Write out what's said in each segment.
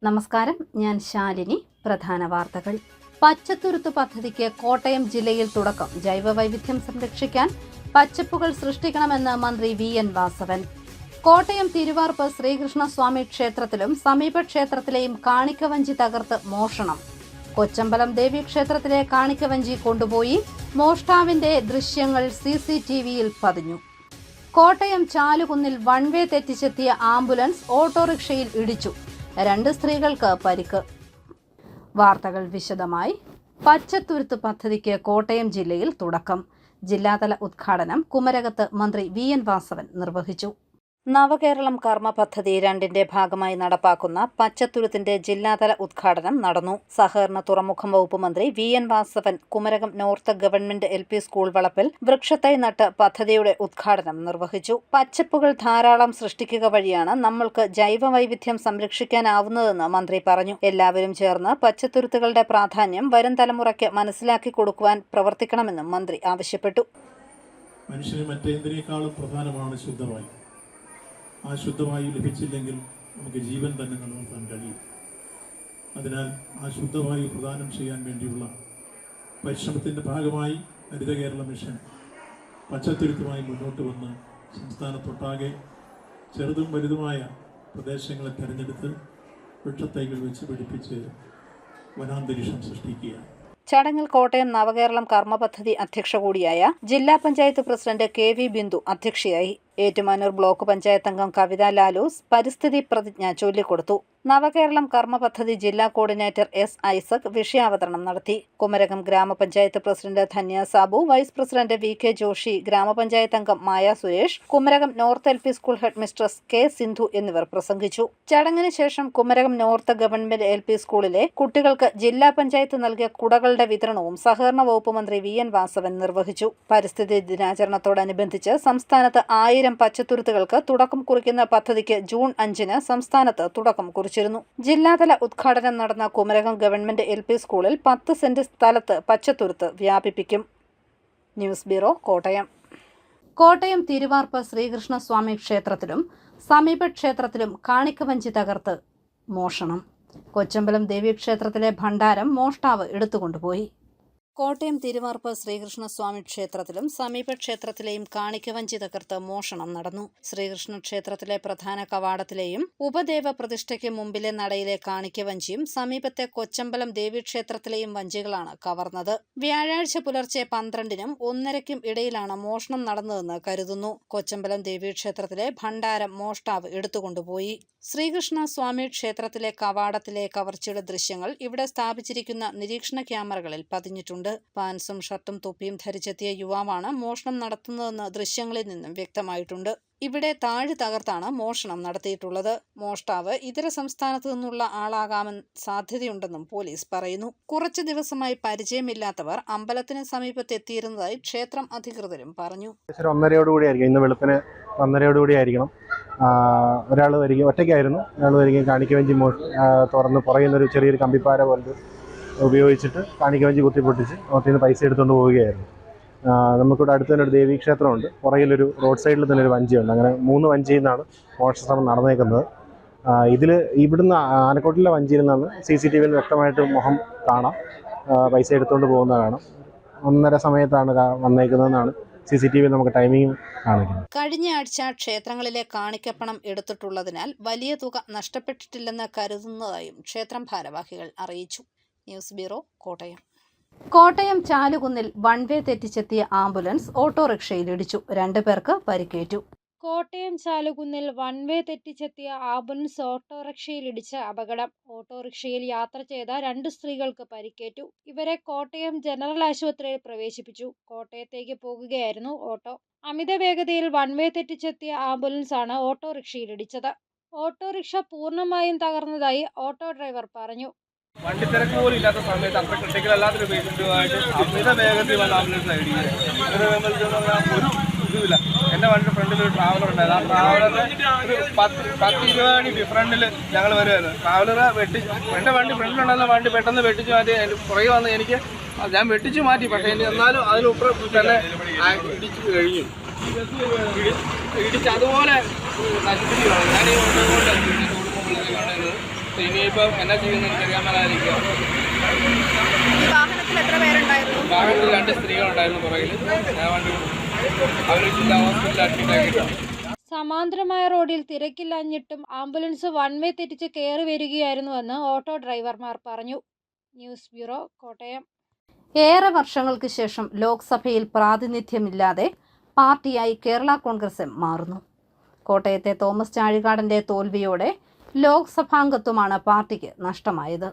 നമസ്കാരം, ഞാൻ ശാലിനി. പ്രധാന വാർത്തകൾ. പച്ചത്തുരുത്ത് പദ്ധതിക്ക് കോട്ടയം ജില്ലയിൽ തുടക്കം. ജൈവവൈവിധ്യം സംരക്ഷിക്കാൻ പച്ചപ്പുകൾ സൃഷ്ടിക്കണമെന്ന് മന്ത്രി VN വാസവൻ. കോട്ടയം തിരുവാർപ്പ് ശ്രീകൃഷ്ണസ്വാമി ക്ഷേത്രത്തിലും സമീപ ക്ഷേത്രത്തിലെയും കാണിക്കവഞ്ചി തകർത്ത് മോഷണം. കൊച്ചമ്പലം ദേവീക്ഷേത്രത്തിലെ കാണിക്കവഞ്ചി കൊണ്ടുപോയി. മോഷ്ടാവിന്റെ ദൃശ്യങ്ങൾ CCTVയിൽ പതിഞ്ഞു. കോട്ടയം ചാലുകുന്നിൽ വൺവേ തെറ്റിച്ചെത്തിയ ആംബുലൻസ് ഓട്ടോറിക്ഷയിൽ ഇടിച്ചു. 2 സ്ത്രീകൾക്ക് പരിക്ക്. വാർത്തകൾ വിശദമായി. പച്ചത്തുരുത്ത് പദ്ധതിക്ക് കോട്ടയം ജില്ലയിൽ തുടക്കം. ജില്ലാതല ഉദ്ഘാടനം കുമരകത്ത് മന്ത്രി VN വാസവൻ നിർവഹിച്ചു. നവകേരളം കർമ്മ പദ്ധതി 2ന്റെ ഭാഗമായി നടപ്പാക്കുന്ന പച്ചത്തുരുത്തിന്റെ ജില്ലാതല ഉദ്ഘാടനം നടന്നു. സഹകരണ തുറമുഖം വകുപ്പ് മന്ത്രി VN Vasavan Kumarakom north government LP school വളപ്പിൽ വൃക്ഷത്തൈ നട്ട് പദ്ധതിയുടെ ഉദ്ഘാടനം നിർവഹിച്ചു. പച്ചപ്പുകൾ ധാരാളം സൃഷ്ടിക്കുക വഴിയാണ് നമ്മൾക്ക് ജൈവവൈവിധ്യം സംരക്ഷിക്കാനാവുന്നതെന്ന് മന്ത്രി പറഞ്ഞു. എല്ലാവരും ചേർന്ന് പച്ചത്തുരുത്തുകളുടെ പ്രാധാന്യം വരും തലമുറയ്ക്ക് മനസ്സിലാക്കി കൊടുക്കുവാൻ പ്രവർത്തിക്കണമെന്നും മന്ത്രി ആവശ്യപ്പെട്ടു. മനുഷ്യന് മറ്റേതിനേക്കാളും പ്രധാനമാണ് ശുദ്ധവായു. ആ ശുദ്ധവായു ലഭിച്ചില്ലെങ്കിൽ നമുക്ക് ജീവൻ തന്നെ നിലനിർത്താൻ കഴിയും. അതിനാൽ ആ ശുദ്ധവായു പ്രദാനം ചെയ്യാൻ വേണ്ടിയുള്ള പരിശ്രമത്തിൻ്റെ ഭാഗമായി ഹരിത കേരള മിഷൻ പച്ചത്തുരുത്തുമായി മുന്നോട്ട് വന്ന് സംസ്ഥാനത്തൊട്ടാകെ ചെറുതും വലുതുമായ പ്രദേശങ്ങളെ തിരഞ്ഞെടുത്ത് വൃക്ഷത്തൈകൾ വെച്ച് പിടിപ്പിച്ച് വനാന്തരീക്ഷം സൃഷ്ടിക്കുകയാണ്. ചടങ്ങിൽ കോട്ടയം നവകേരളം കർമ്മ പദ്ധതി അധ്യക്ഷ കൂടിയായ ജില്ലാ പഞ്ചായത്ത് പ്രസിഡന്റ് KV ബിന്ദു അധ്യക്ഷയായി. ഏറ്റുമാനൂർ ബ്ലോക്ക് പഞ്ചായത്ത് അംഗം കവിത ലാലൂസ് പരിസ്ഥിതി പ്രതിജ്ഞ ചൊല്ലിക്കൊടുത്തു. നവകേരളം കർമ്മ പദ്ധതി ജില്ലാ കോർഡിനേറ്റർ S ഐസക് വിഷയാവതരണം നടത്തി. കുമരകം ഗ്രാമപഞ്ചായത്ത് president Dhanya Sabu, vice president VK Joshi, ഗ്രാമപഞ്ചായത്ത് അംഗം Maya Suresh, Kumarakom north LP school head mistress K Sindhu എന്നിവർ പ്രസംഗിച്ചു. ചടങ്ങിന് ശേഷം കുമരകം നോർത്ത് ഗവൺമെന്റ് LP സ്കൂളിലെ കുട്ടികൾക്ക് ജില്ലാ പഞ്ചായത്ത് നൽകിയ കുടകളുടെ വിതരണവും സഹകരണ വകുപ്പ് മന്ത്രി VN വാസവൻ നിർവഹിച്ചു. പരിസ്ഥിതി ദിനാചരണത്തോടനുബന്ധിച്ച് സംസ്ഥാനത്ത് 1000 പച്ചത്തുരുത്തുകൾക്ക് തുടക്കം കുറിക്കുന്ന പദ്ധതിക്ക് ജൂൺ 5-ന് സംസ്ഥാനത്ത് തുടക്കം കുറിച്ചിരുന്നു. ജില്ലാതല ഉദ്ഘാടനം നടന്ന കുമരകം ഗവൺമെന്റ് LP സ്കൂളിൽ 10 സെന്റ് സ്ഥലത്ത് പച്ചത്തുരുത്ത് വ്യാപിപ്പിക്കും. News bureau, Kottayam. കോട്ടയം തിരുവാർപ്പ് ശ്രീകൃഷ്ണസ്വാമി ക്ഷേത്രത്തിലും സമീപ ക്ഷേത്രത്തിലും കാണിക്കവഞ്ചി തകർത്ത് മോഷണം. കൊച്ചമ്പലം ദേവീക്ഷേത്രത്തിലെ ഭണ്ഡാരം മോഷ്ടാവ് എടുത്തുകൊണ്ടുപോയി. കോട്ടയം തിരുവാർപ്പ് ശ്രീകൃഷ്ണസ്വാമി ക്ഷേത്രത്തിലും സമീപ ക്ഷേത്രത്തിലെയും കാണിക്കവഞ്ചി തകർത്ത് മോഷണം നടന്നു. ശ്രീകൃഷ്ണ ക്ഷേത്രത്തിലെ പ്രധാന കവാടത്തിലെയും ഉപദേവ പ്രതിഷ്ഠയ്ക്ക് മുമ്പിലെ നടയിലെ കാണിക്കവഞ്ചിയും സമീപത്തെ കൊച്ചമ്പലം ദേവീക്ഷേത്രത്തിലെയും വഞ്ചികളാണ് കവർന്നത്. വ്യാഴാഴ്ച പുലർച്ചെ 12-നും 1:30-നും ഇടയിലാണ് മോഷണം നടന്നതെന്ന് കരുതുന്നു. കൊച്ചമ്പലം ദേവീക്ഷേത്രത്തിലെ ഭണ്ഡാരം മോഷ്ടാവ് എടുത്തുകൊണ്ടുപോയി. ശ്രീകൃഷ്ണ സ്വാമി ക്ഷേത്രത്തിലെ കവാടത്തിലെ കവർച്ചയുടെ ദൃശ്യങ്ങൾ ഇവിടെ സ്ഥാപിച്ചിരിക്കുന്ന നിരീക്ഷണ ക്യാമറകളിൽ പതിഞ്ഞിട്ടുണ്ട്. പാൻസും ഷർട്ടും തൊപ്പിയും ധരിച്ചെത്തിയ യുവാവാണ് മോഷണം നടത്തുന്നതെന്ന് ദൃശ്യങ്ങളിൽ നിന്നും വ്യക്തമായിട്ടുണ്ട്. ഇവിടെ താഴ് തകർത്താണ് മോഷണം നടത്തിയിട്ടുള്ളത്. മോഷ്ടാവ് ഇതര സംസ്ഥാനത്തു നിന്നുള്ള ആളാകാൻ സാധ്യതയുണ്ടെന്നും പോലീസ് പറയുന്നു. കുറച്ചു ദിവസമായി പരിചയമില്ലാത്തവർ അമ്പലത്തിന് സമീപത്തെത്തിയിരുന്നതായി ക്ഷേത്രം അധികൃതരും പറഞ്ഞു. 1:30 ഇന്ന് വെളുപ്പിന് 1:30 ഒരാൾ വരികയും ഒറ്റയ്ക്കായിരുന്നു. ഒരാൾ വരികയും കാണിക്കവഞ്ചി തുറന്ന് പുറയുന്നൊരു ചെറിയൊരു കമ്പിപ്പാര പോലെ ഉപയോഗിച്ചിട്ട് കാണിക്കവഞ്ചി കുത്തിപ്പൊട്ടിച്ച് അവർക്ക് നിന്ന് പൈസ എടുത്തുകൊണ്ട് പോവുകയായിരുന്നു. നമുക്കിവിടെ അടുത്ത് തന്നെ ഒരു ദേവീക്ഷേത്രമുണ്ട്. പുറകിലൊരു റോഡ് സൈഡിൽ തന്നെ ഒരു വഞ്ചിയുണ്ട്. അങ്ങനെ 3 വഞ്ചിയിൽ നിന്നാണ് മോഷണശ്രമം നടന്നേക്കുന്നത്. ഇവിടുന്ന് ആനക്കോട്ടിലെ വഞ്ചിയിൽ നിന്നാണ് CCTVയിൽ വ്യക്തമായിട്ട് മുഖം കാണാം. പൈസ എടുത്തുകൊണ്ട് പോകുന്നത് കാണാം. 1:30 സമയത്താണ് വന്നേക്കുന്നതെന്നാണ് CCTV നമുക്ക് ടൈമിംഗ് കാണിക്കുന്നത്. കഴിഞ്ഞ ആഴ്ച ക്ഷേത്രങ്ങളിലെ കാണിക്കപ്പണം എടുത്തിട്ടുള്ളതിനാൽ വലിയ തുക നഷ്ടപ്പെട്ടിട്ടില്ലെന്ന് കരുതുന്നതായും ക്ഷേത്രം ഭാരവാഹികൾ അറിയിച്ചു. News bureau, Kottayam. കോട്ടയം ചാലുകുന്നിൽ വൺവേ തെറ്റിച്ചെത്തിയ ആംബുലൻസ് ഓട്ടോറിക്ഷയിൽ ഇടിച്ചു. 2 പേർക്ക് പരിക്കേറ്റു. കോട്ടയം ചാലുകുന്നിൽ വൺവേ തെറ്റിച്ചെത്തിയ ആംബുലൻസ് ഓട്ടോറിക്ഷയിൽ ഇടിച്ച അപകടം. ഓട്ടോറിക്ഷയിൽ യാത്ര ചെയ്ത 2 സ്ത്രീകൾക്ക് പരിക്കേറ്റു. ഇവരെ കോട്ടയം ജനറൽ ആശുപത്രിയിൽ പ്രവേശിപ്പിച്ചു. കോട്ടയത്തേക്ക് പോകുകയായിരുന്നു ഓട്ടോ. അമിത വേഗതയിൽ വൺവേ തെറ്റിച്ചെത്തിയ ആംബുലൻസ് ആണ് ഓട്ടോറിക്ഷയിൽ ഇടിച്ചത്. ഓട്ടോറിക്ഷ പൂർണ്ണമായും തകർന്നതായി ഓട്ടോ ഡ്രൈവർ പറഞ്ഞു. വണ്ടി തിരക്ക് പോലും ഇല്ലാത്ത സമയത്ത് അത്ര ക്രിട്ടിക്കൽ അല്ലാത്തൊരു പേഷ്യൻറ്റുമായിട്ട് അമിത വേഗത്തിൽ വന്ന ആംബുലൻസ് ഒരു ഇതുമില്ല. എൻ്റെ വണ്ടിയുടെ ഫ്രണ്ടിൽ ഒരു ട്രാവലർ ഉണ്ടായിരുന്നു. ആ ട്രാവലറിന് ഒരു 10-20 അടി ഡിഫറൻറ്റിൽ ഞങ്ങൾ വരുമായിരുന്നു. ട്രാവലർ എൻ്റെ വണ്ടി ഫ്രണ്ടിലുണ്ടായിരുന്ന വണ്ടി പെട്ടെന്ന് വെട്ടിച്ച് മാറ്റി. എൻ്റെ പുറകെ വന്ന് ഞാൻ വെട്ടിച്ച് മാറ്റി. പക്ഷേ എന്നാലും അതിനുപ്പുറം തന്നെ ഇടിച്ച് കഴിഞ്ഞു. ഇടിച്ച് അതുപോലെ നശിപ്പിക്കുകയാണ്. ഞാൻ ഈ ഓട്ടോ കൊണ്ട് കുടുംബം കാണുന്നത്. ഇനിയിപ്പം എന്നാ ചെയ്യുന്നത് എനിക്കറിയാൻ മേലായിരിക്കും. വാഹനത്തിൽ എത്ര പേരുണ്ടായിരുന്നു? വാഹനത്തിൽ 2 സ്ത്രീകളുണ്ടായിരുന്നു പുറകിൽ. ഞാൻ വണ്ടി അവർ ജില്ലാ ഹോസ്പിറ്റലിൽ അഡ്മിറ്റ് ആക്കിയിട്ടുണ്ട്. സമാന്തരമായ റോഡിൽ തിരക്കില്ലാഞ്ഞിട്ടും ആംബുലൻസ് വൺ വേ തെറ്റിച്ച് കയറി വരികയായിരുന്നുവെന്ന് ഓട്ടോ ഡ്രൈവർമാർ പറഞ്ഞു. News bureau, Kottayam. ഏറെ വർഷങ്ങൾക്ക് ശേഷം ലോക്സഭയിൽ പ്രാതിനിധ്യമില്ലാതെ പാർട്ടിയായി കേരള കോൺഗ്രസ് എം മാറുന്നു. കോട്ടയത്തെ തോമസ് ചാഴികാടന്റെ തോൽവിയോടെ ലോക്സഭാംഗത്വമാണ് പാർട്ടിക്ക് നഷ്ടമായത്.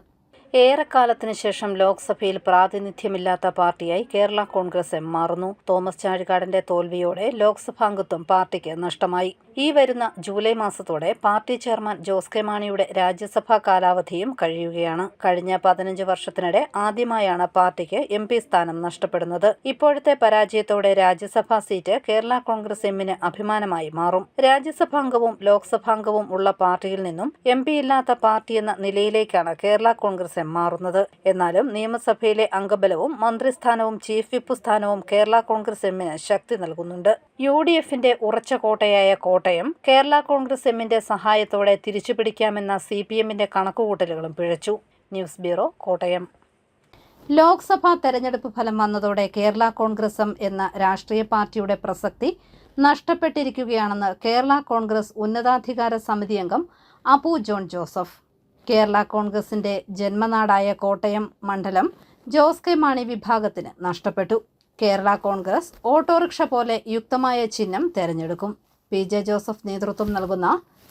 ഏറെക്കാലത്തിന് ശേഷം ലോക്സഭയിൽ പ്രാതിനിധ്യമില്ലാത്ത പാർട്ടിയായി കേരള കോൺഗ്രസ് എം മാറുന്നു. തോമസ് ചാഴികാടന്റെ തോൽവിയോടെ ലോക്സഭാംഗത്വം പാർട്ടിക്ക് നഷ്ടമായി. ഈ വരുന്ന ജൂലൈ മാസത്തോടെ പാർട്ടി ചെയർമാൻ ജോസ് കെ മാണിയുടെ രാജ്യസഭാ കാലാവധിയും കഴിയുകയാണ്. കഴിഞ്ഞ 15 വർഷത്തിനിടെ ആദ്യമായാണ് പാർട്ടിക്ക് MP സ്ഥാനം നഷ്ടപ്പെടുന്നത്. ഇപ്പോഴത്തെ പരാജയത്തോടെ രാജ്യസഭാ സീറ്റ് കേരള കോൺഗ്രസ് എമ്മിന് അഭിമാനമായി മാറും. രാജ്യസഭാംഗവും ലോക്സഭാംഗവും ഉള്ള പാർട്ടിയിൽ നിന്നും MP ഇല്ലാത്ത പാർട്ടിയെന്ന നിലയിലേക്കാണ് കേരള കോൺഗ്രസ് മാറുന്നത്. എന്നാലും നിയമസഭയിലെ അംഗബലവും മന്ത്രിസ്ഥാനവും ചീഫ് വിപ്പ് സ്ഥാനവും കേരള കോൺഗ്രസ് എമ്മിന് ശക്തി നൽകുന്നുണ്ട്. UDFന്റെ ഉറച്ച കോട്ടയായ കോട്ടയം കേരള കോൺഗ്രസ് എമ്മിന്റെ സഹായത്തോടെ തിരിച്ചുപിടിക്കാമെന്ന CPMന്റെ കണക്കുകൂട്ടലുകളും പിഴച്ചു. News bureau, Kottayam. ലോക്സഭാ തെരഞ്ഞെടുപ്പ് ഫലം വന്നതോടെ കേരള കോൺഗ്രസ് എം എന്ന രാഷ്ട്രീയ പാർട്ടിയുടെ പ്രസക്തി നഷ്ടപ്പെട്ടിരിക്കുകയാണെന്ന് കേരള കോൺഗ്രസ് ഉന്നതാധികാര സമിതി അംഗം അപ്പു ജോൺ ജോസഫ്. കേരള കോൺഗ്രസിന്റെ ജന്മനാടായ കോട്ടയം മണ്ഡലം ജോസ് കെ മാണി വിഭാഗത്തിന് നഷ്ടപ്പെട്ടു. കേരള കോൺഗ്രസ് ഓട്ടോറിക്ഷ പോലെ യുക്തമായ ചിഹ്നം തെരഞ്ഞെടുക്കും. PJ ജോസഫ് നേതൃത്വം നൽകുന്ന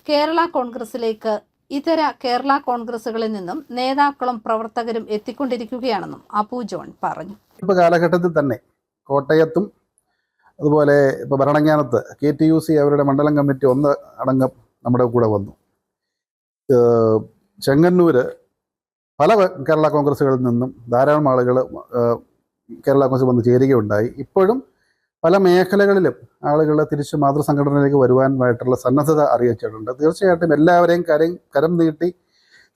കേരള കോൺഗ്രസിലേക്ക് ഇതര കേരള കോൺഗ്രസുകളിൽ നിന്നും നേതാക്കളും പ്രവർത്തകരും എത്തിക്കൊണ്ടിരിക്കുകയാണെന്നും അപ്പു ജോൺ പറഞ്ഞു. ഇപ്പോൾ കാലഘട്ടത്തിൽ തന്നെ കോട്ടയത്തും അതുപോലെ ഇപ്പോൾ ഭരണങ്ങാനത്ത് KTUC അവരുടെ മണ്ഡലം കമ്മിറ്റി 1 അടങ്കം നമ്മുടെ കൂടെ വന്നു. ചെങ്ങന്നൂര് പല കേരള കോൺഗ്രസുകളിൽ നിന്നും ധാരാളം ആളുകൾ കേരള കോൺഗ്രസ് വന്ന് ചേരുകയുണ്ടായി. ഇപ്പോഴും പല മേഖലകളിലും ആളുകൾ തിരിച്ച് മാതൃസംഘടനയിലേക്ക് വരുവാനായിട്ടുള്ള സന്നദ്ധത അറിയിച്ചിട്ടുണ്ട്. തീർച്ചയായിട്ടും എല്ലാവരെയും കരം നീട്ടി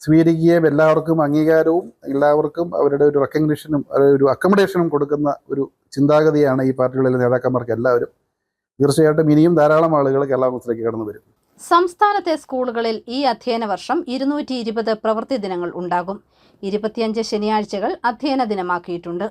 സ്വീകരിക്കുകയും എല്ലാവർക്കും അംഗീകാരവും എല്ലാവർക്കും അവരുടെ ഒരു റെക്കഗ്നിഷനും ഒരു അക്കോമഡേഷനും കൊടുക്കുന്ന ഒരു ചിന്താഗതിയാണ് ഈ പാർട്ടികളിലെ നേതാക്കന്മാർക്ക് എല്ലാവരും. തീർച്ചയായിട്ടും ഇനിയും ധാരാളം ആളുകൾ കേരള കോൺഗ്രസിലേക്ക് കടന്നു വരും. സംസ്ഥാനത്തെ സ്കൂളുകളിൽ ഈ അധ്യയന വർഷം 220 പ്രവൃത്തി ദിനങ്ങൾ ഉണ്ടാകും. 25 ശനിയാഴ്ചകൾ അധ്യയന ദിനമാക്കിയിട്ടുണ്ട്.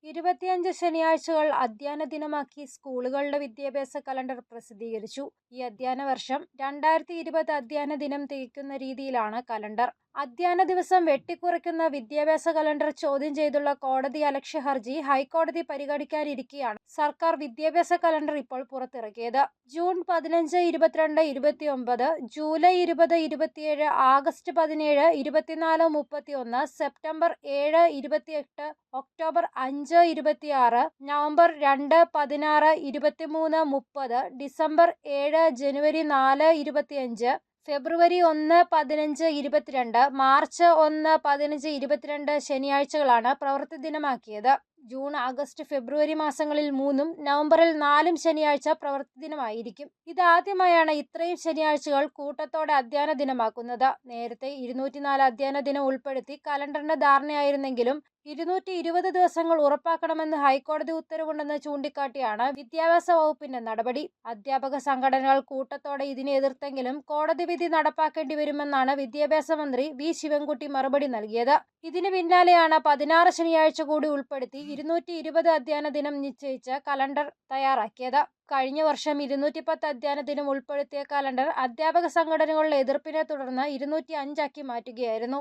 25 ശനിയാഴ്ചകൾ അധ്യയന ദിനമാക്കി സ്കൂളുകളുടെ വിദ്യാഭ്യാസ കലണ്ടർ പ്രസിദ്ധീകരിച്ചു. ഈ അധ്യയന വർഷം 2020 അധ്യയന ദിനം തികയ്ക്കുന്ന രീതിയിലാണ് കലണ്ടർ. അധ്യയന ദിവസം വെട്ടിക്കുറയ്ക്കുന്ന വിദ്യാഭ്യാസ കലണ്ടർ ചോദ്യം ചെയ്തുള്ള കോടതി അലക്ഷ്യ ഹർജി ഹൈക്കോടതി പരിഗണിക്കാനിരിക്കെയാണ് സർക്കാർ വിദ്യാഭ്യാസ കലണ്ടർ ഇപ്പോൾ പുറത്തിറക്കിയത്. June 15, 22, 29, July 20, 27, August 17, 24, 31, September 7, 28, October 5, 26, November 2, 16, 23, 30, December 7, ജനുവരി 4, 25, ഫെബ്രുവരി 1, 15, 22, മാർച്ച് 1, 15, 22 ശനിയാഴ്ചകളാണ് പ്രവൃത്തി ദിനമാക്കിയത്. ജൂൺ, ആഗസ്റ്റ്, ഫെബ്രുവരി മാസങ്ങളിൽ 3ഉം നവംബറിൽ 4ഉം ശനിയാഴ്ച പ്രവൃത്തി ദിനമായിരിക്കും. ഇതാദ്യമായാണ് ഇത്രയും ശനിയാഴ്ചകൾ കൂട്ടത്തോടെ അധ്യയന ദിനമാക്കുന്നത്. നേരത്തെ 204 അധ്യയന ദിനം ഉൾപ്പെടുത്തി കലണ്ടറിന് ധാരണയായിരുന്നെങ്കിലും 220 ദിവസങ്ങൾ ഉറപ്പാക്കണമെന്ന് ഹൈക്കോടതി ഉത്തരവുണ്ടെന്ന് ചൂണ്ടിക്കാട്ടിയാണ് വിദ്യാഭ്യാസ വകുപ്പിന്റെ നടപടി. അധ്യാപക സംഘടനകൾ കൂട്ടത്തോടെ ഇതിനെ എതിർത്തെങ്കിലും കോടതി വിധി നടപ്പാക്കേണ്ടി വരുമെന്നാണ് വിദ്യാഭ്യാസ മന്ത്രി V. ശിവൻകുട്ടി മറുപടി നൽകിയത്. ഇതിന് പിന്നാലെയാണ് 16 ശനിയാഴ്ച കൂടി ഉൾപ്പെടുത്തി 220 അധ്യയന ദിനം നിശ്ചയിച്ച് കലണ്ടർ തയ്യാറാക്കിയത്. കഴിഞ്ഞ വർഷം 210 അധ്യയന ദിനം ഉൾപ്പെടുത്തിയ കലണ്ടർ അധ്യാപക സംഘടനകളുടെ എതിർപ്പിനെ തുടർന്ന് 205 ആക്കി മാറ്റുകയായിരുന്നു.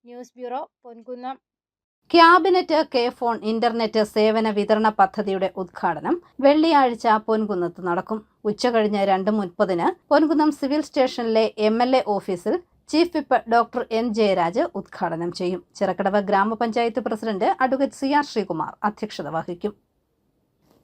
News bureau, Ponkunnam. Cabinet KFON internet സേവന വിതരണ പദ്ധതിയുടെ ഉദ്ഘാടനം വെള്ളിയാഴ്ച പൊൻകുന്നത്ത് നടക്കും. ഉച്ചകഴിഞ്ഞ് 2:30 പൊൻകുന്നം സിവിൽ സ്റ്റേഷനിലെ MLA ഓഫീസിൽ chief whip doctor N. Jayaraj ഉദ്ഘാടനം ചെയ്യും. ചിറക്കടവ് ഗ്രാമപഞ്ചായത്ത് പ്രസിഡന്റ് അഡ്വക്കേറ്റ് CR ശ്രീകുമാർ അധ്യക്ഷത വഹിക്കും.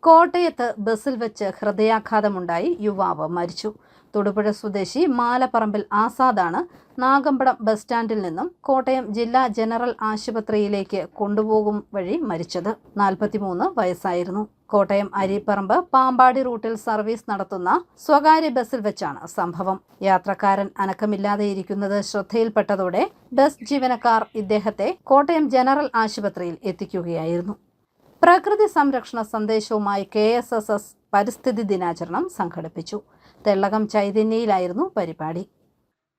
കോട്ടയത്ത് ബസ്സിൽ വെച്ച് ഹൃദയാഘാതമുണ്ടായി യുവാവ് മരിച്ചു. തൊടുപുഴ സ്വദേശി മാലപ്പറമ്പിൽ ആസാദാണ് നാഗമ്പടം ബസ് സ്റ്റാൻഡിൽ നിന്നും കോട്ടയം ജില്ലാ ജനറൽ ആശുപത്രിയിലേക്ക് കൊണ്ടുപോകും വഴി മരിച്ചത്. 43 വയസ്സായിരുന്നു. കോട്ടയം അരിപ്പറമ്പ് പാമ്പാടി റൂട്ടിൽ സർവീസ് നടത്തുന്ന സ്വകാര്യ ബസ്സിൽ വെച്ചാണ് സംഭവം. യാത്രക്കാരൻ അനക്കമില്ലാതെയിരിക്കുന്നത് ശ്രദ്ധയിൽപ്പെട്ടതോടെ ബസ് ജീവനക്കാർ ഇദ്ദേഹത്തെ കോട്ടയം ജനറൽ ആശുപത്രിയിൽ എത്തിക്കുകയായിരുന്നു. പ്രകൃതി സംരക്ഷണ സന്ദേശവുമായി KSSS പരിസ്ഥിതി ദിനാചരണം സംഘടിപ്പിച്ചു. തെള്ളകം ചൈതന്യയിലായിരുന്നു പരിപാടി.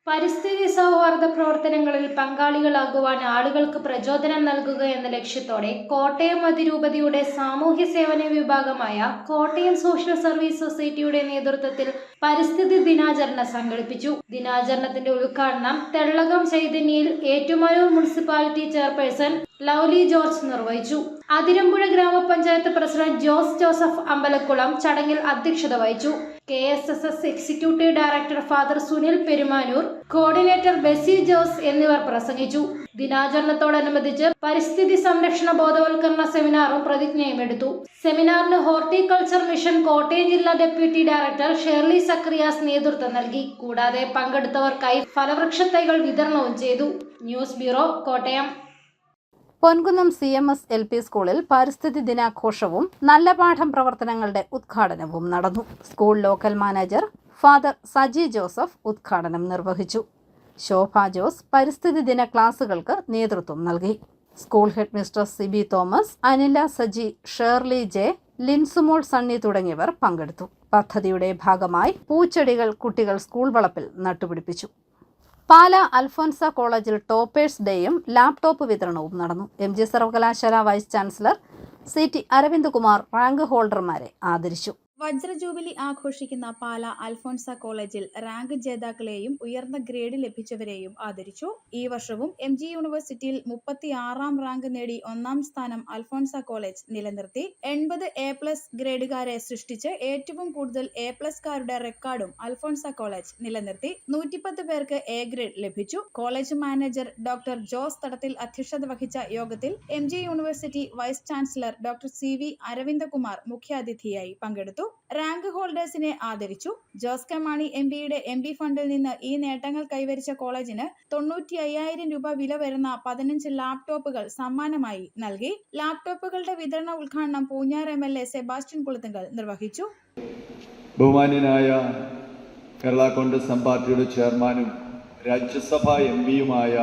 പരിസ്ഥിതി സൗഹാർദ്ദ പ്രവർത്തനങ്ങളിൽ പങ്കാളികളാകുവാൻ ആളുകൾക്ക് പ്രചോദനം നൽകുക എന്ന ലക്ഷ്യത്തോടെ കോട്ടയം അതിരൂപതയുടെ സാമൂഹ്യ സേവന വിഭാഗമായ കോട്ടയം സോഷ്യൽ സർവീസ് സൊസൈറ്റിയുടെ നേതൃത്വത്തിൽ പരിസ്ഥിതി ദിനാചരണം സംഘടിപ്പിച്ചു. ദിനാചരണത്തിന്റെ ഉദ്ഘാടനം തെള്ളകം ചൈതന്യയിൽ ഏറ്റുമാനൂർ മുനിസിപ്പാലിറ്റി ചെയർപേഴ്സൺ ലൗലി ജോർജ് നിർവഹിച്ചു. അതിരമ്പുഴ ഗ്രാമപഞ്ചായത്ത് പ്രസിഡന്റ് ജോസഫ് അമ്പലക്കുളം ചടങ്ങിൽ അധ്യക്ഷത വഹിച്ചു. KSSS executive director father Sunil Perumanoor, coordinator Bessy Jose എന്നിവർ പ്രസംഗിച്ചു. ദിനാചരണത്തോടനുബന്ധിച്ച് പരിസ്ഥിതി സംരക്ഷണ ബോധവൽക്കരണ സെമിനാറും പ്രതിജ്ഞയും എടുത്തു. സെമിനാറിന് ഹോർട്ടിക്കൾച്ചർ മിഷൻ കോട്ടയം ജില്ലാ ഡെപ്യൂട്ടി ഡയറക്ടർ ഷേർലി സക്രിയാസ് നേതൃത്വം നൽകി. കൂടാതെ പങ്കെടുത്തവർക്കായി ഫലവൃക്ഷത്തൈകൾ വിതരണവും ചെയ്തു. News bureau, Kottayam. Ponkunnam CMS LP സ്കൂളിൽ പരിസ്ഥിതി ദിനാഘോഷവും നല്ല പാഠം പ്രവർത്തനങ്ങളുടെ ഉദ്ഘാടനവും നടന്നു. School local manager father Saji Joseph ഉദ്ഘാടനം നിർവഹിച്ചു. ശോഭ ജോസ് പരിസ്ഥിതി ദിന ക്ലാസുകൾക്ക് നേതൃത്വം നൽകി. School head mistress Sibi Thomas, Anila Saji, Shirley J, Linsumol Sunny തുടങ്ങിയവർ പങ്കെടുത്തു. പദ്ധതിയുടെ ഭാഗമായി പൂച്ചെടികൾ കുട്ടികൾ സ്കൂൾ വളപ്പിൽ നട്ടുപിടിപ്പിച്ചു. പാല അൽഫോൻസ കോളേജിൽ ടോപ്പേഴ്സ് ഡേയും ലാപ്ടോപ്പ് വിതരണവും നടന്നു. MG സർവകലാശാല vice chancellor CT Aravind Kumar rank ഹോൾഡർമാരെ ആദരിച്ചു. വജ്ര ജൂബിലി ആഘോഷിക്കുന്ന പാല അൽഫോൻസ കോളേജിൽ റാങ്ക് ജേതാക്കളെയും ഉയർന്ന ഗ്രേഡ് ലഭിച്ചവരെയും ആദരിച്ചു. ഈ വർഷവും MG യൂണിവേഴ്സിറ്റിയിൽ 36ാം റാങ്ക് നേടി 1ാം സ്ഥാനം അൽഫോൻസ കോളേജ് നിലനിർത്തി. 80 A+ ഗ്രേഡുകാരെ സൃഷ്ടിച്ച് ഏറ്റവും കൂടുതൽ A+കാരുടെ റെക്കോർഡും അൽഫോൻസ കോളേജ് നിലനിർത്തി. 110 പേർക്ക് A ഗ്രേഡ് ലഭിച്ചു. College manager doctor Jose Thadathil അധ്യക്ഷത വഹിച്ച യോഗത്തിൽ MG university vice chancellor doctor CV Aravindakumar മുഖ്യാതിഥിയായി പങ്കെടുത്തു. റാങ്ക് ഹോൾഡേഴ്സിനെ ആദരിച്ചു. ജോസ് കെ മാണി MPയുടെ MB ഫണ്ടിൽ നിന്ന് ഈ നേട്ടങ്ങൾ കൈവരിച്ച കോളേജിന് 95,000 രൂപ വില വരുന്ന 15 ലാപ്ടോപ്പുകൾ സമ്മാനമായി നൽകി. ലാപ്ടോപ്പുകളുടെ വിതരണ ഉദ്ഘാടനം പൂഞ്ഞാർ MLA സെബാസ്റ്റ്യൻ കുളത്തുങ്കൽ നിർവഹിച്ചു. ബഹുമാന്യനായ കേരള കോൺഗ്രസ് പാർട്ടിയുടെ ചെയർമാനും രാജ്യസഭാ MPയുമായ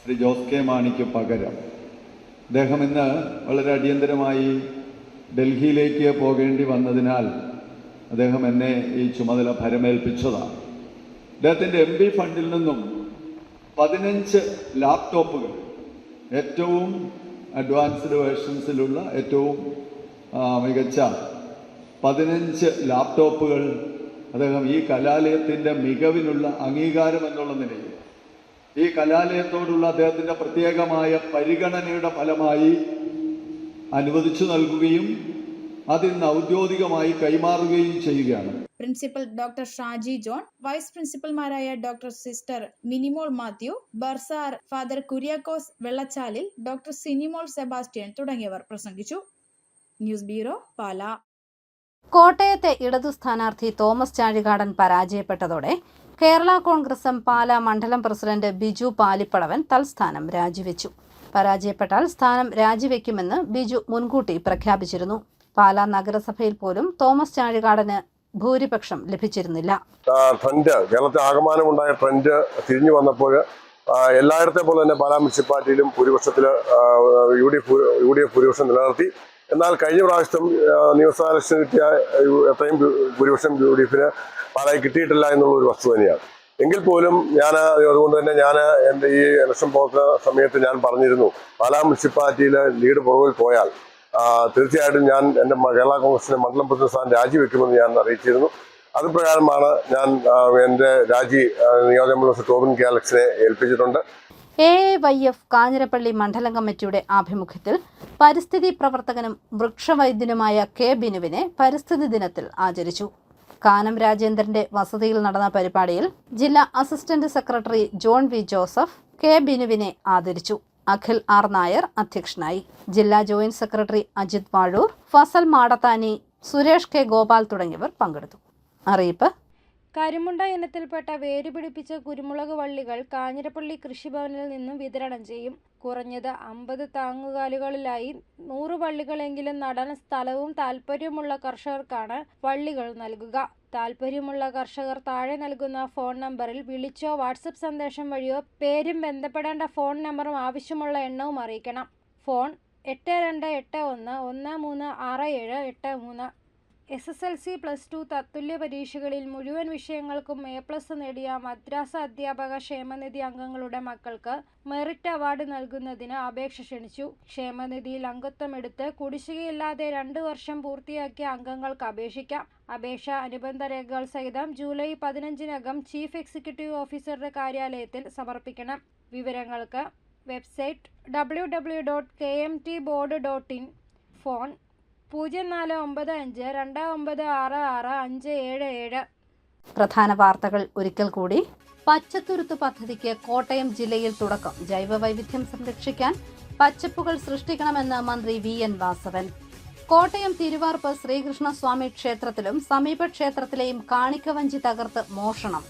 ശ്രീ ജോസ് കെ മാണിക്ക് പകരം അദ്ദേഹം ഇന്ന് വളരെ അടിയന്തരമായി ഡൽഹിയിലേക്ക് പോകേണ്ടി വന്നതിനാൽ അദ്ദേഹം എന്നെ ഈ ചുമതല ഭരമേൽപ്പിച്ചതാണ്. അദ്ദേഹത്തിൻ്റെ MB ഫണ്ടിൽ നിന്നും 15 ലാപ്ടോപ്പുകൾ, ഏറ്റവും അഡ്വാൻസ്ഡ് വേർഷൻസിലുള്ള ഏറ്റവും മികച്ച 15 ലാപ്ടോപ്പുകൾ അദ്ദേഹം ഈ കലാലയത്തിൻ്റെ മികവിനുള്ള അംഗീകാരം എന്നുള്ള നിലയിൽ, ഈ കലാലയത്തോടുള്ള അദ്ദേഹത്തിൻ്റെ പ്രത്യേകമായ പരിഗണനയുടെ ഫലമായി അനുവദിച്ചു നൽകുകയും അതിന് ഔദ്യോഗികമായി കൈമാറുകയും ചെയ്യുകയാണ്. Principal doctor Shaji John, vice പ്രിൻസിപ്പൽമാരായ doctor sister Minimol Mathew, bursar father Kuriakose വെള്ളച്ചാലിൽ, ഡോക്ടർ സിനിമോൾ സെബാസ്റ്റ്യൻ തുടങ്ങിയവർ പ്രസംഗിച്ചു. News bureau, Pala. കോട്ടയത്തെ ഇടതു സ്ഥാനാർത്ഥി തോമസ് ചാഴികാടൻ പരാജയപ്പെട്ടതോടെ കേരള കോൺഗ്രസ് പാല മണ്ഡലം പ്രസിഡന്റ് ബിജു പാലിപ്പടവൻ തൽസ്ഥാനം രാജിവെച്ചു. പരാജയപ്പെട്ടാൽ സ്ഥാനം രാജിവെക്കുമെന്ന് ബിജു മുൻകൂട്ടി പ്രഖ്യാപിച്ചിരുന്നു. പാലാ നഗരസഭയിൽ പോലും തോമസ് ചാഴികാടന് ഭൂരിപക്ഷം ലഭിച്ചിരുന്നില്ല. കേരളത്തിൽ ആകമാനമുണ്ടായ ട്രെൻഡ് തിരിഞ്ഞു വന്നപ്പോൾ എല്ലായിടത്തെ പോലെ തന്നെ പാലാ മുനിസിപ്പാലിറ്റിയിലും ഭൂരിപക്ഷത്തിൽ UDF ഭൂരിപക്ഷം നിലനിർത്തി. എന്നാൽ കഴിഞ്ഞ പ്രാവശ്യം നിയമസഭാ ഇലക്ഷൻ കിട്ടിയ എത്രയും ഭൂരിപക്ഷം UDFന് പാലായി കിട്ടിയിട്ടില്ല എന്നുള്ള ഒരു വസ്തു തന്നെയാണ്. എങ്കിൽ പോലും അതുകൊണ്ട് തന്നെ എൻ്റെ ഈ ഇലക്ഷൻ പ്രവർത്തന സമയത്ത് ഞാൻ പറഞ്ഞിരുന്നു, പാലാ മുനിസിപ്പാലിറ്റിയിൽ ലീഡ് പുറകിൽ പോയാൽ തീർച്ചയായിട്ടും ഞാൻ എൻ്റെ കേരള കോൺഗ്രസിന്റെ മണ്ഡലം പ്രസിഡന്റ് സ്ഥാനം രാജിവെക്കുമെന്ന് ഞാൻ അറിയിച്ചിരുന്നു. അതുപ്രകാരമാണ് ഞാൻ എൻ്റെ രാജി നിയോജകമണ്ഡലം ടോബിൻ കെ അലക്സിനെ ഏൽപ്പിച്ചിട്ടുണ്ട്. AAYF കാഞ്ഞിരപ്പള്ളി മണ്ഡലം കമ്മിറ്റിയുടെ ആഭിമുഖ്യത്തിൽ പരിസ്ഥിതി പ്രവർത്തകനും വൃക്ഷവൈദ്യനുമായ K ബിനുവിനെ പരിസ്ഥിതി ദിനത്തിൽ ആചരിച്ചു. കാനം രാജേന്ദ്രന്റെ വസതിയിൽ നടന്ന പരിപാടിയിൽ ജില്ലാ assistant secretary John V Joseph K ബിനുവിനെ ആദരിച്ചു. അഖിൽ R നായർ അധ്യക്ഷനായി. ജില്ലാ joint secretary Ajith Vazhoor, Fazal Madathani, Suresh K Gopal തുടങ്ങിയവർ പങ്കെടുത്തു. അറിയിപ്പ്: കരിമുണ്ട ഇനത്തിൽപ്പെട്ട വേരുപിടിപ്പിച്ച കുരുമുളക് വള്ളികൾ കാഞ്ഞിരപ്പള്ളി കൃഷിഭവനിൽ നിന്നും വിതരണം ചെയ്യും. കുറഞ്ഞത് 50 താങ്ങുകാലുകളിലായി 100 വള്ളികളെങ്കിലും നടാൻ സ്ഥലവും താൽപ്പര്യമുള്ള കർഷകർക്കാണ് വള്ളികൾ നൽകുക. താൽപ്പര്യമുള്ള കർഷകർ താഴെ നൽകുന്ന ഫോൺ നമ്പറിൽ വിളിച്ചോ വാട്സപ്പ് സന്ദേശം വഴിയോ പേരും ബന്ധപ്പെടേണ്ട ഫോൺ നമ്പറും ആവശ്യമുള്ള എണ്ണവും അറിയിക്കണം. ഫോൺ 8281 136783. SSLC +2 തത്തുല്യ പരീക്ഷകളിൽ മുഴുവൻ വിഷയങ്ങൾക്കും A+ നേടിയ മദ്രാസ അധ്യാപക ക്ഷേമനിധി അംഗങ്ങളുടെ മക്കൾക്ക് മെറിറ്റ് അവാർഡ് നൽകുന്നതിന് അപേക്ഷ ക്ഷണിച്ചു. ക്ഷേമനിധിയിൽ അംഗത്വമെടുത്ത് കുടിശ്ശികയില്ലാതെ 2 വർഷം പൂർത്തിയാക്കിയ അംഗങ്ങൾക്ക് അപേക്ഷിക്കാം. അപേക്ഷ അനുബന്ധ രേഖകൾ സഹിതം ജൂലൈ 15-നകം ചീഫ് എക്സിക്യൂട്ടീവ് ഓഫീസറുടെ കാര്യാലയത്തിൽ സമർപ്പിക്കണം. വിവരങ്ങൾക്ക് വെബ്സൈറ്റ് www.kmtboard.in, ഫോൺ 049529665577. പ്രധാന വാർത്തകൾ ഒരിക്കൽ കൂടി. പച്ചത്തുരുത്ത് പദ്ധതിക്ക് കോട്ടയം ജില്ലയിൽ തുടക്കം. ജൈവവൈവിധ്യം സംരക്ഷിക്കാൻ പച്ചപ്പുകൾ സൃഷ്ടിക്കണമെന്ന് മന്ത്രി VN വാസവൻ. കോട്ടയം തിരുവാർപ്പ് ശ്രീകൃഷ്ണസ്വാമി ക്ഷേത്രത്തിലും സമീപ ക്ഷേത്രത്തിലെയും കാണിക്കവഞ്ചി തകർത്ത് മോഷണം.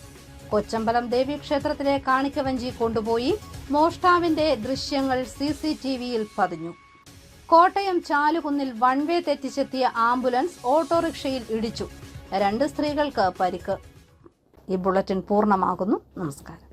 കൊച്ചമ്പലം ദേവീക്ഷേത്രത്തിലെ കാണിക്കവഞ്ചി കൊണ്ടുപോയി. മോഷ്ടാവിന്റെ ദൃശ്യങ്ങൾ CCTVയിൽ പതിഞ്ഞു. കോട്ടയം ചാലുകുന്നിൽ വൺവേ തെറ്റിച്ചെത്തിയ ആംബുലൻസ് ഓട്ടോറിക്ഷയിൽ ഇടിച്ചു. 2 സ്ത്രീകൾക്ക് പരിക്ക്. ഈ ബുള്ളറ്റിൻ പൂർണ്ണമാകുന്നു. നമസ്കാരം.